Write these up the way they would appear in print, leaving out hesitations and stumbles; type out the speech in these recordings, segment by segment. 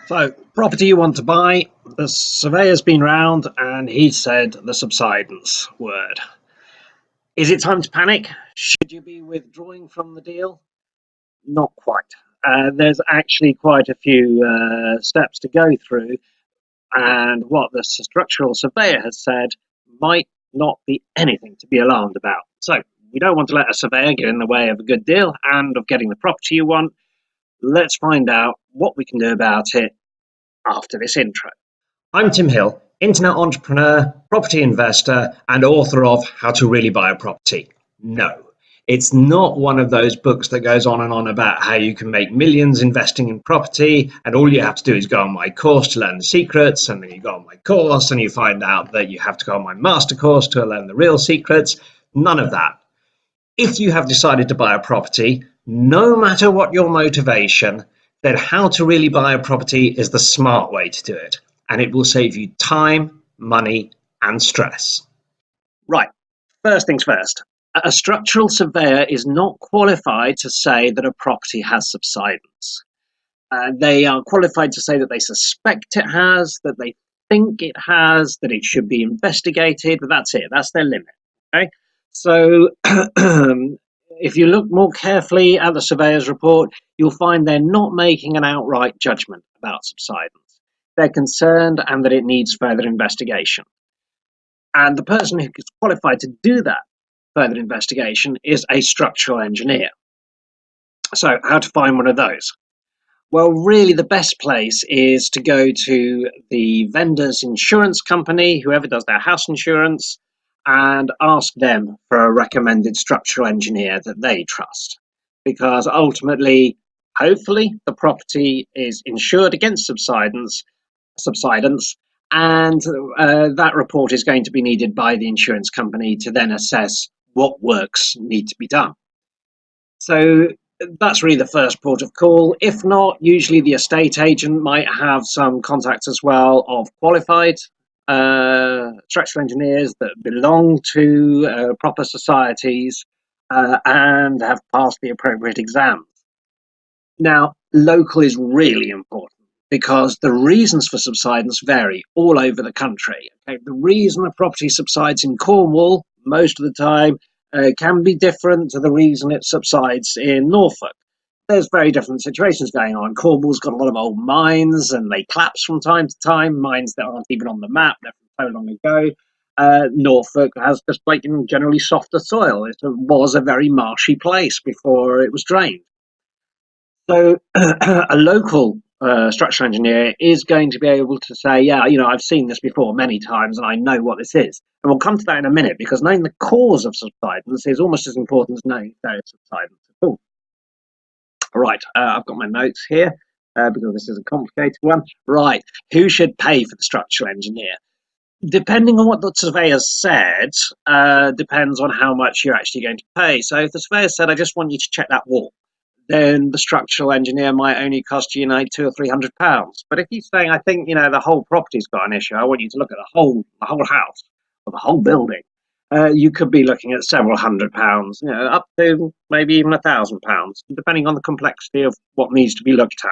So, property you want to buy, the surveyor's been round and he said the subsidence word. Is it time to panic? Should you be withdrawing from the deal? Not quite. There's actually quite a few steps to go through, and what the structural surveyor has said might not be anything to be alarmed about. So, we don't want to let a surveyor get in the way of a good deal and of getting the property you want. Let's find out what we can do about it after this intro. I'm Tim Hill, internet entrepreneur, property investor, and author of How to Really Buy a Property. No, it's not one of those books that goes on and on about how you can make millions investing in property, and all you have to do is go on my course to learn the secrets, and then you go on my course and you find out that you have to go on my master course to learn the real secrets. None of that. If you have decided to buy a property, no matter what your motivation, then How to Really Buy a Property is the smart way to do it. And it will save you time, money, and stress. Right, first things first. A structural surveyor is not qualified to say that a property has subsidence. They are qualified to say that they suspect it has, that they think it has, that it should be investigated, but that's it. That's their limit. Okay? So if you look more carefully at the surveyor's report, you'll find they're not making an outright judgment about subsidence. They're concerned and that it needs further investigation. And the person who is qualified to do that further investigation is a structural engineer. So how to find one of those? Well, really the best place is to go to the vendor's insurance company, whoever does their house insurance, and ask them for a recommended structural engineer that they trust. Because ultimately, hopefully, the property is insured against subsidence, and that report is going to be needed by the insurance company to then assess what works need to be done. So that's really the first port of call. If not, usually the estate agent might have some contacts as well of qualified structural engineers that belong to proper societies and have passed the appropriate exams. Now, local is really important because the reasons for subsidence vary all over the country. Okay? The reason a property subsides in Cornwall most of the time can be different to the reason it subsides in Norfolk. There's very different situations going on. Cornwall's got a lot of old mines and they collapse from time to time, mines that aren't even on the map, they're from so long ago. Norfolk has just like generally softer soil. It was a very marshy place before it was drained. So a local structural engineer is going to be able to say, yeah, I've seen this before many times and I know what this is. And we'll come to that in a minute because knowing the cause of subsidence is almost as important as knowing there is subsidence at all. Right, I've got my notes here because this is a complicated one. Right, who should pay for the structural engineer? Depending on what the surveyor said, depends on how much you're actually going to pay. So if the surveyor said, I just want you to check that wall, then the structural engineer might only cost you, £200 or £300. But if he's saying, I think, the whole property's got an issue, I want you to look at the whole house or the whole building, you could be looking at several £100, up to maybe even £1,000, depending on the complexity of what needs to be looked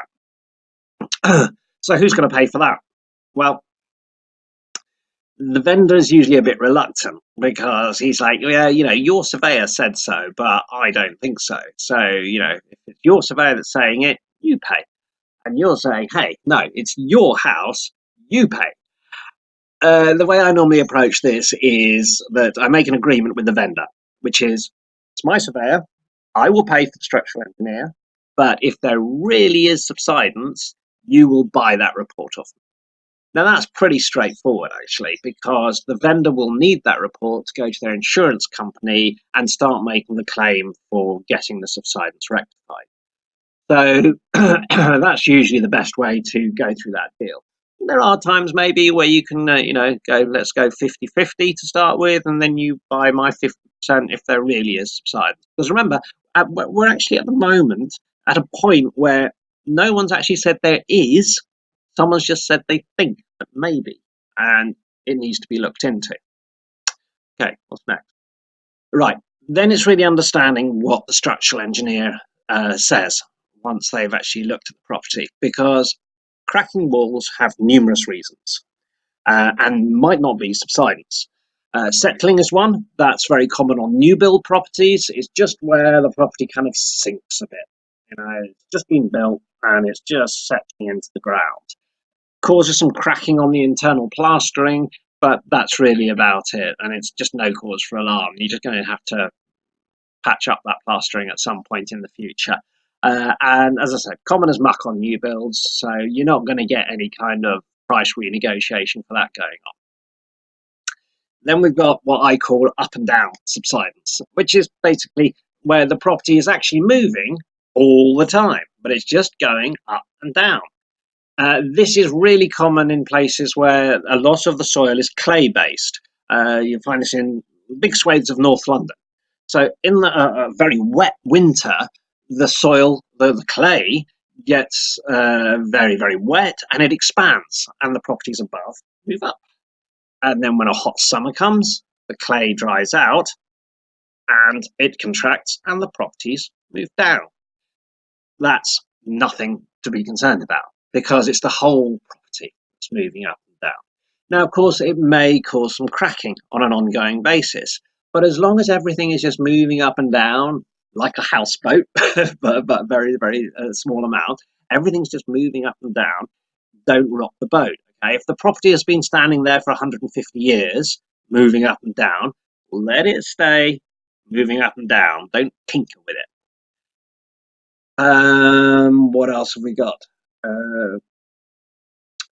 at. So who's going to pay for that? Well, the vendor is usually a bit reluctant because he's like, yeah, your surveyor said so, but I don't think so. So, if it's your surveyor that's saying it, you pay. And you're saying, hey, no, it's your house, you pay. The way I normally approach this is that I make an agreement with the vendor, which is, it's my surveyor, I will pay for the structural engineer, but if there really is subsidence, you will buy that report off me. Now, that's pretty straightforward, actually, because the vendor will need that report to go to their insurance company and start making the claim for getting the subsidence rectified. So that's usually the best way to go through that deal. There are times maybe where you can, go, let's go 50-50 to start with, and then you buy my 50% if there really is subsidence. Because remember, we're actually at the moment at a point where no one's actually said there is. Someone's just said they think that maybe, and it needs to be looked into. Okay, what's next? Right, then it's really understanding what the structural engineer says once they've actually looked at the property, because cracking walls have numerous reasons and might not be subsidence. Settling is one that's very common on new build properties. It's just where the property kind of sinks a bit. It's just been built and it's just settling into the ground. Causes some cracking on the internal plastering, but that's really about it. And it's just no cause for alarm. You're just going to have to patch up that plastering at some point in the future. And as I said, common as muck on new builds, so you're not going to get any kind of price renegotiation for that going on. Then we've got what I call up and down subsidence, which is basically where the property is actually moving all the time, but it's just going up and down. This is really common in places where a lot of the soil is clay-based. You find this in big swathes of North London. So in a very wet winter, the soil, the clay, gets very, very wet and it expands and the properties above move up. And then when a hot summer comes, the clay dries out and it contracts and the properties move down. That's nothing to be concerned about because it's the whole property that's moving up and down. Now, of course, it may cause some cracking on an ongoing basis, but as long as everything is just moving up and down like a houseboat, but very, very small amount, everything's just moving up and down, don't rock the boat. Okay? If the property has been standing there for 150 years, moving up and down, let it stay moving up and down. Don't tinker with it. What else have we got?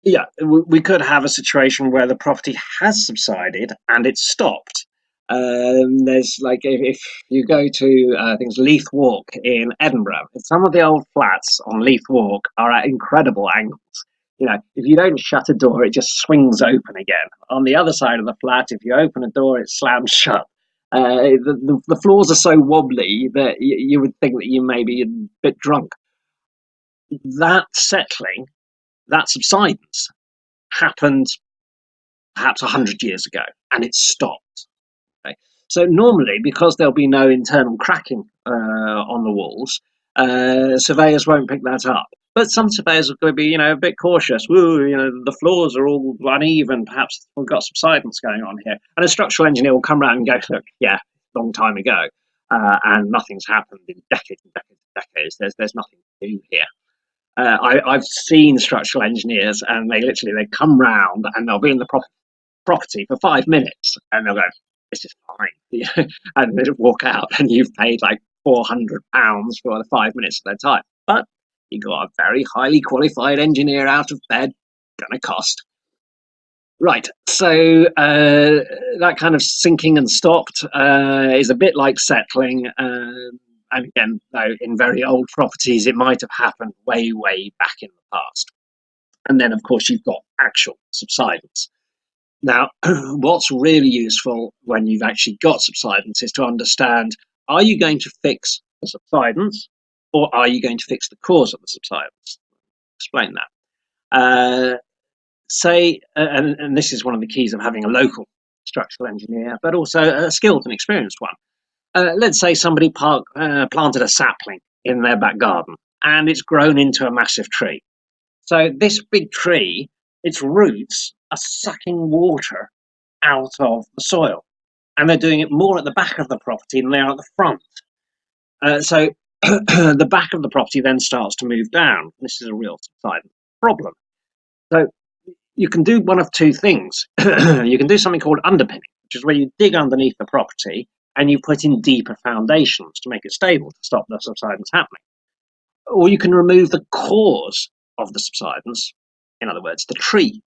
Yeah, we could have a situation where the property has subsided and it's stopped. There's like if you go to things Leith Walk in Edinburgh, some of the old flats on Leith Walk are at incredible angles. If you don't shut a door, it just swings open again. On the other side of the flat, if you open a door, it slams shut. The floors are so wobbly that you would think that you may be a bit drunk. That settling, that subsidence, happened perhaps 100 years ago, and it stopped. Okay? So normally, because there'll be no internal cracking on the walls, surveyors won't pick that up. But some surveyors are going to be, a bit cautious. The floors are all uneven. Perhaps we've got subsidence going on here. And a structural engineer will come around and go, look, yeah, long time ago, and nothing's happened in decades and decades and decades. There's nothing to do here. I've seen structural engineers, and they come round and they'll be in the property for 5 minutes, and they'll go, "This is fine," and they'll walk out, and you've paid like £400 for the 5 minutes of their time. But you got a very highly qualified engineer out of bed, gonna cost. Right, so that kind of sinking and stopped is a bit like settling. And again, though, in very old properties, it might have happened way, way back in the past. And then, of course, you've got actual subsidence. Now, what's really useful when you've actually got subsidence is to understand, are you going to fix the subsidence or are you going to fix the cause of the subsidence? Explain that. And this is one of the keys of having a local structural engineer, but also a skilled and experienced one. Let's say somebody planted a sapling in their back garden and it's grown into a massive tree. So this big tree, its roots are sucking water out of the soil, and they're doing it more at the back of the property than they are at the front. So the back of the property then starts to move down. This is a real subsidence problem. So you can do one of two things. You can do something called underpinning, which is where you dig underneath the property and you put in deeper foundations to make it stable to stop the subsidence happening. Or you can remove the cause of the subsidence, in other words, the tree,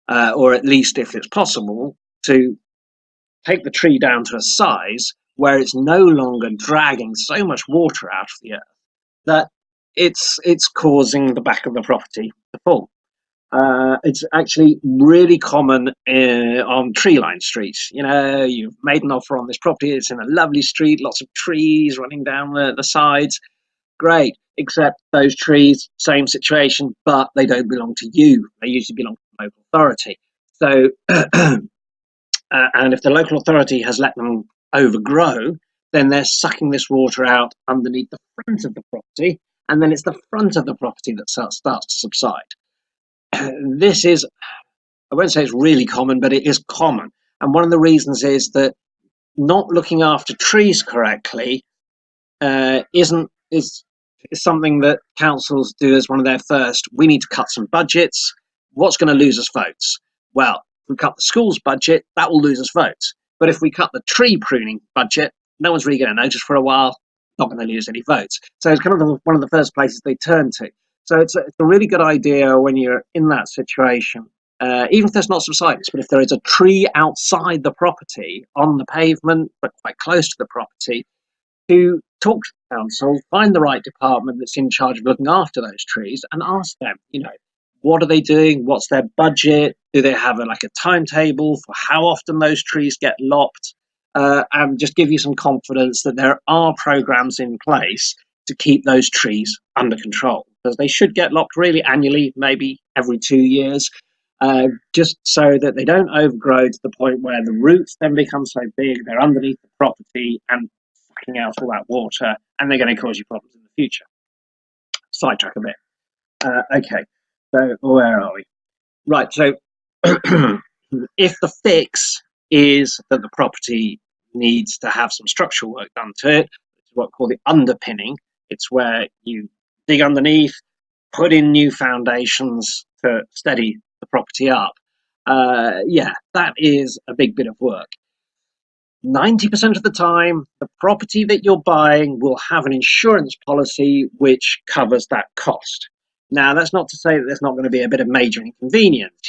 or at least, if it's possible, to take the tree down to a size where it's no longer dragging so much water out of the earth that it's causing the back of the property to fall. It's actually really common on tree-lined streets. You've made an offer on this property, it's in a lovely street, lots of trees running down the sides. Great, except those trees, same situation, but they don't belong to you. They usually belong to the local authority. So, and if the local authority has let them overgrow, then they're sucking this water out underneath the front of the property, and then it's the front of the property that starts to subside. this is, I won't say it's really common, but it is common. And one of the reasons is that not looking after trees correctly is something that councils do as one of their first. We need to cut some budgets. What's going to lose us votes? Well, if we cut the schools budget, that will lose us votes. But if we cut the tree pruning budget, no one's really going to notice for a while. Not going to lose any votes. So it's kind of one of the first places they turn to. So it's a really good idea when you're in that situation. Even if there's not subsidence, but if there is a tree outside the property on the pavement, but quite close to the property, to talk to the council, find the right department that's in charge of looking after those trees, and ask them, what are they doing? What's their budget? Do they have a timetable for how often those trees get lopped? And just give you some confidence that there are programs in place to keep those trees under control, because they should get lopped really annually, maybe every 2 years, just so that they don't overgrow to the point where the roots then become so big they're underneath the property and sucking out all that water, and they're going to cause you problems in the future. Sidetrack a bit. Okay, so where are we? Right, so if the fix is that the property needs to have some structural work done to it, it's what we call the underpinning. It's where you dig underneath, put in new foundations to steady the property up. That is a big bit of work. 90% of the time, the property that you're buying will have an insurance policy which covers that cost. Now, that's not to say that there's not going to be a bit of major inconvenience,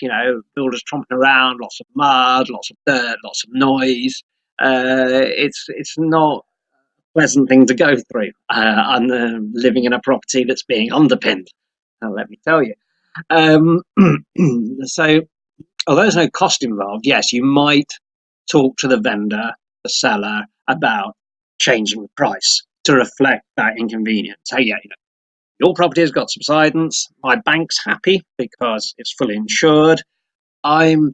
builders tromping around, lots of mud, lots of dirt, lots of noise. It's not a pleasant thing to go through living in a property that's being underpinned, let me tell you. So, although there's no cost involved, yes, you might talk to the vendor, the seller, about changing the price to reflect that inconvenience. Hey, your property has got subsidence. My bank's happy because it's fully insured. I'm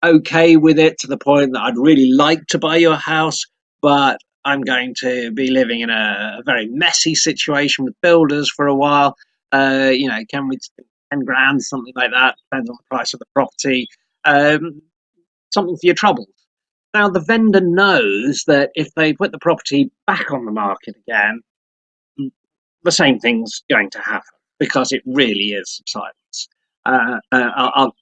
okay with it to the point that I'd really like to buy your house, but I'm going to be living in a very messy situation with builders for a while. Can we 10 grand, something like that, depends on the price of the property. Something for your troubles. Now, the vendor knows that if they put the property back on the market again, the same thing's going to happen because it really is subsidence. I'm going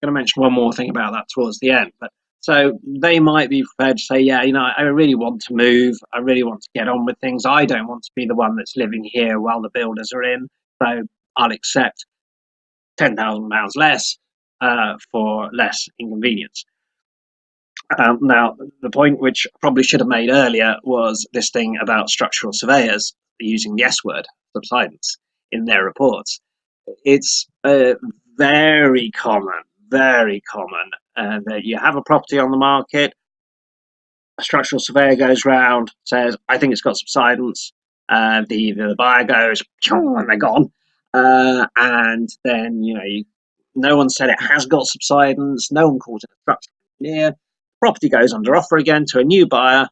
to mention one more thing about that towards the end. But so they might be prepared to say, I really want to move. I really want to get on with things. I don't want to be the one that's living here while the builders are in. So I'll accept £10,000 less for less inconvenience. Now, the point which I probably should have made earlier was this thing about structural surveyors using the S word, subsidence, in their reports. It's very common that you have a property on the market, a structural surveyor goes round, says, I think it's got subsidence. The buyer goes, and they're gone. And then, no one said it has got subsidence. No one calls it a structural engineer. Property goes under offer again to a new buyer.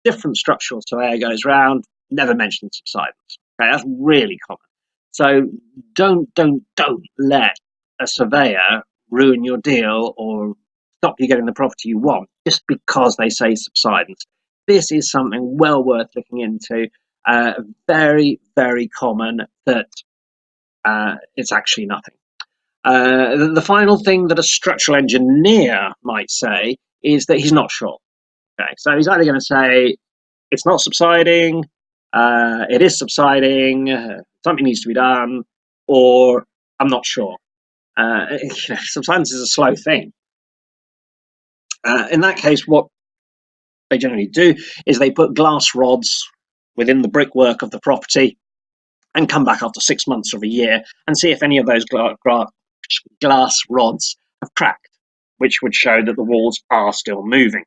Different structural surveyor goes round, never mentions subsidence. Okay, that's really common. So don't let a surveyor ruin your deal or stop you getting the property you want just because they say subsidence. This is something well worth looking into. Very, very common that it's actually nothing. The final thing that a structural engineer might say is that he's not sure. Okay, so he's either going to say it's not subsiding, it is subsiding, something needs to be done, or I'm not sure. Subsidence is a slow thing. In that case, what they generally do is they put glass rods within the brickwork of the property and come back after 6 months or a year and see if any of those glass rods have cracked, which would show that the walls are still moving.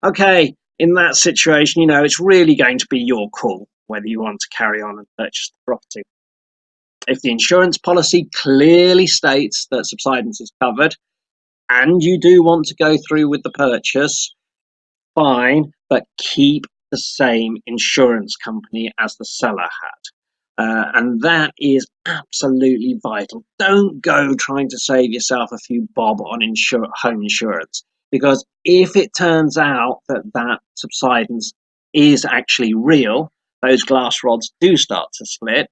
Okay, in that situation, it's really going to be your call whether you want to carry on and purchase the property. If the insurance policy clearly states that subsidence is covered and you do want to go through with the purchase, fine, but keep the same insurance company as the seller had. And that is absolutely vital. Don't go trying to save yourself a few bob on home insurance, because if it turns out that that subsidence is actually real, those glass rods do start to split,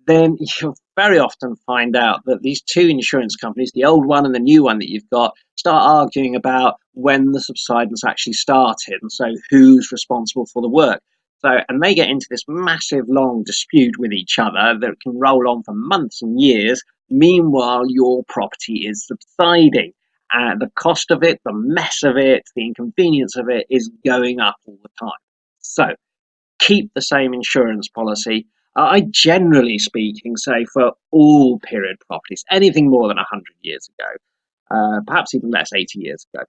then you'll very often find out that these two insurance companies, the old one and the new one that you've got, start arguing about when the subsidence actually started, and so who's responsible for the work. So, and they get into this massive long dispute with each other that can roll on for months and years. Meanwhile, your property is subsiding. The cost of it, the mess of it, the inconvenience of it is going up all the time. So, keep the same insurance policy. I generally speaking say for all period properties, anything more than 100 years ago, perhaps even less, 80 years ago,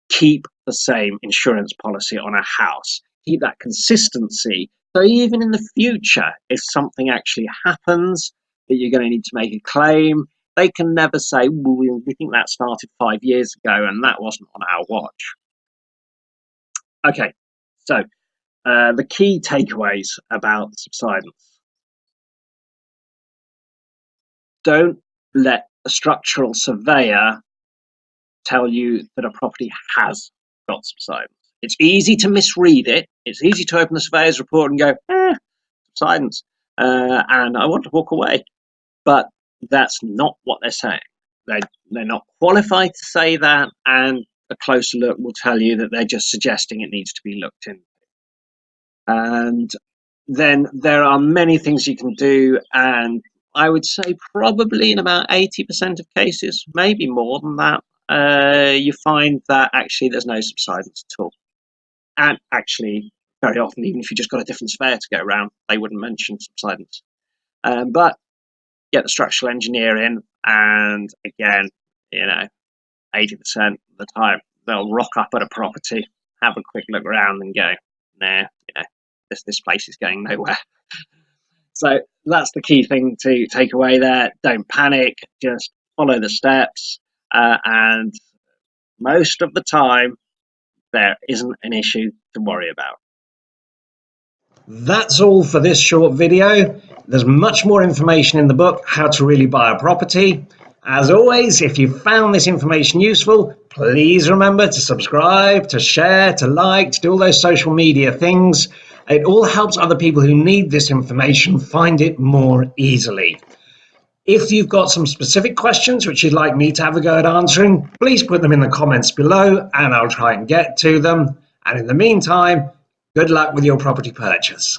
keep the same insurance policy on a house. Keep that consistency. So even in the future, if something actually happens that you're going to need to make a claim, they can never say, well, we think that started 5 years ago and that wasn't on our watch. Okay, so the key takeaways about subsidence. Don't let a structural surveyor tell you that a property has got subsidence. It's easy to misread it. It's easy to open the surveyor's report and go, subsidence, and I want to walk away. But that's not what they're saying. They're not qualified to say that, and a closer look will tell you that they're just suggesting it needs to be looked into. And then there are many things you can do, and I would say probably in about 80% of cases, maybe more than that, you find that actually there's no subsidence at all. And actually, very often, even if you just got a different surveyor to go around, they wouldn't mention subsidence. But get the structural engineer in, and again, 80% of the time, they'll rock up at a property, have a quick look around and go, nah, this place is going nowhere. So that's the key thing to take away there. Don't panic, just follow the steps, and most of the time there isn't an issue to worry about. That's all for this short video. There's much more information in the book, How to Really Buy a Property. As always, if you found this information useful, please remember to subscribe, to share, to like, to do all those social media things. It all helps other people who need this information find it more easily. If you've got some specific questions which you'd like me to have a go at answering, please put them in the comments below and I'll try and get to them. And in the meantime, good luck with your property purchase.